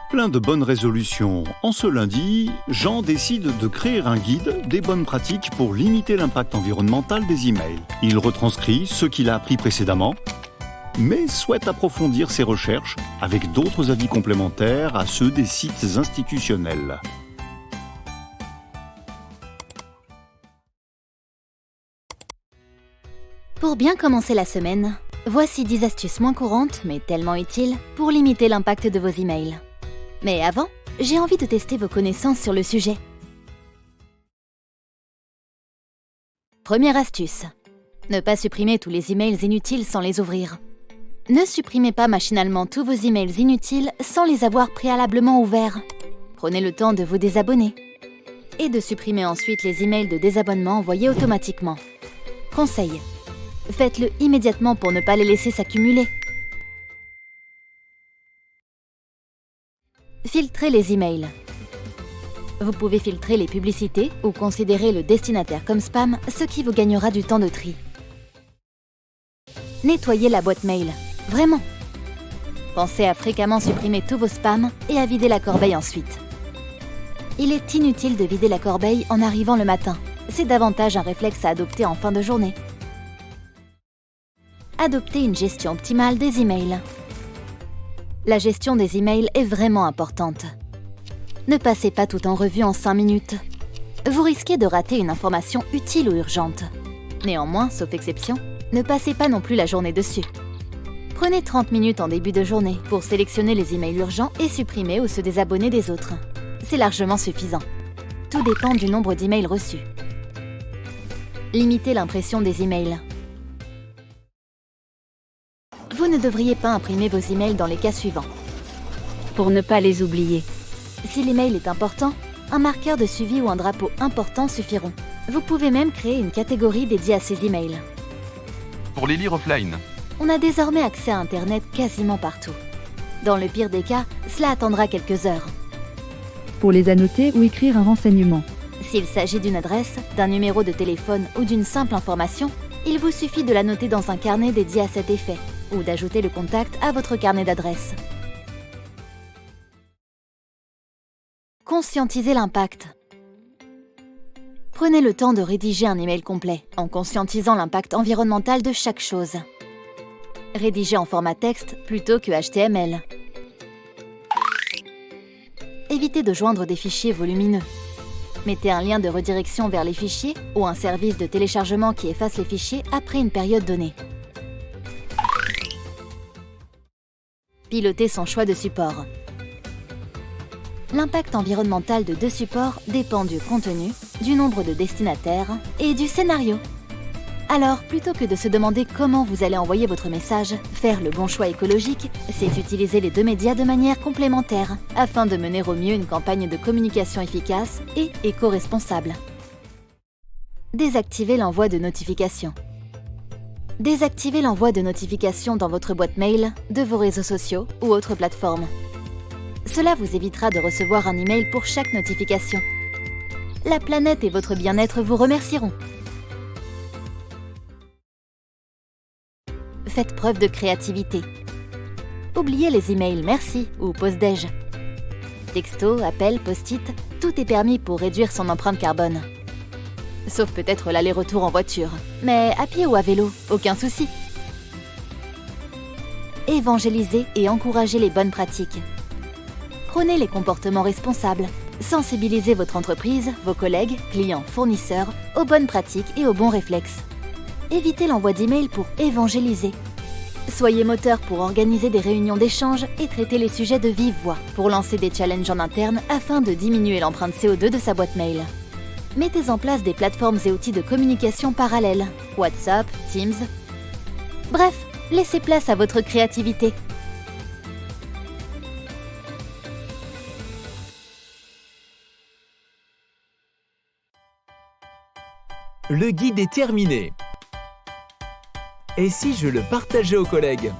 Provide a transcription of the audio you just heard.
Plein de bonnes résolutions. En ce lundi, Jean décide de créer un guide des bonnes pratiques pour limiter l'impact environnemental des emails. Il retranscrit ce qu'il a appris précédemment, mais souhaite approfondir ses recherches avec d'autres avis complémentaires à ceux des sites institutionnels. Pour bien commencer la semaine, voici 10 astuces moins courantes, mais tellement utiles, pour limiter l'impact de vos emails. Mais avant, j'ai envie de tester vos connaissances sur le sujet. Première astuce. Ne pas supprimer tous les emails inutiles sans les ouvrir. Ne supprimez pas machinalement tous vos emails inutiles sans les avoir préalablement ouverts. Prenez le temps de vous désabonner. Et de supprimer ensuite les emails de désabonnement envoyés automatiquement. Conseil. Faites-le immédiatement pour ne pas les laisser s'accumuler. Filtrez les emails. Vous pouvez filtrer les publicités ou considérer le destinataire comme spam, ce qui vous gagnera du temps de tri. Nettoyez la boîte mail. Vraiment. Pensez à fréquemment supprimer tous vos spams et à vider la corbeille ensuite. Il est inutile de vider la corbeille en arrivant le matin. C'est davantage un réflexe à adopter en fin de journée. Adoptez une gestion optimale des emails. La gestion des emails est vraiment importante. Ne passez pas tout en revue en 5 minutes. Vous risquez de rater une information utile ou urgente. Néanmoins, sauf exception, ne passez pas non plus la journée dessus. Prenez 30 minutes en début de journée pour sélectionner les emails urgents et supprimer ou se désabonner des autres. C'est largement suffisant. Tout dépend du nombre d'emails reçus. Limitez l'impression des emails. Vous ne devriez pas imprimer vos emails dans les cas suivants. Pour ne pas les oublier. Si l'email est important, un marqueur de suivi ou un drapeau important suffiront. Vous pouvez même créer une catégorie dédiée à ces emails. Pour les lire offline. On a désormais accès à Internet quasiment partout. Dans le pire des cas, cela attendra quelques heures. Pour les annoter ou écrire un renseignement. S'il s'agit d'une adresse, d'un numéro de téléphone ou d'une simple information, il vous suffit de la noter dans un carnet dédié à cet effet ou d'ajouter le contact à votre carnet d'adresses. Conscientisez l'impact. Prenez le temps de rédiger un email complet en conscientisant l'impact environnemental de chaque chose. Rédigez en format texte plutôt que HTML. Évitez de joindre des fichiers volumineux. Mettez un lien de redirection vers les fichiers ou un service de téléchargement qui efface les fichiers après une période donnée. Pilotez son choix de support. L'impact environnemental de 2 supports dépend du contenu, du nombre de destinataires et du scénario. Alors, plutôt que de se demander comment vous allez envoyer votre message, faire le bon choix écologique, c'est utiliser les 2 médias de manière complémentaire afin de mener au mieux une campagne de communication efficace et éco-responsable. Désactivez l'envoi de notifications. Désactivez l'envoi de notifications dans votre boîte mail, de vos réseaux sociaux ou autres plateformes. Cela vous évitera de recevoir un email pour chaque notification. La planète et votre bien-être vous remercieront. Faites preuve de créativité. Oubliez les emails merci ou pause-déj. Texto, appel, post-it, tout est permis pour réduire son empreinte carbone. Sauf peut-être l'aller-retour en voiture. Mais à pied ou à vélo, aucun souci. Évangélisez et encouragez les bonnes pratiques. Prônez les comportements responsables. Sensibilisez votre entreprise, vos collègues, clients, fournisseurs aux bonnes pratiques et aux bons réflexes. Évitez l'envoi d'emails pour évangéliser. Soyez moteur pour organiser des réunions d'échange et traiter les sujets de vive voix pour lancer des challenges en interne afin de diminuer l'empreinte CO2 de sa boîte mail. Mettez en place des plateformes et outils de communication parallèles, WhatsApp, Teams. Bref, laissez place à votre créativité. Le guide est terminé. Et si je le partageais aux collègues ?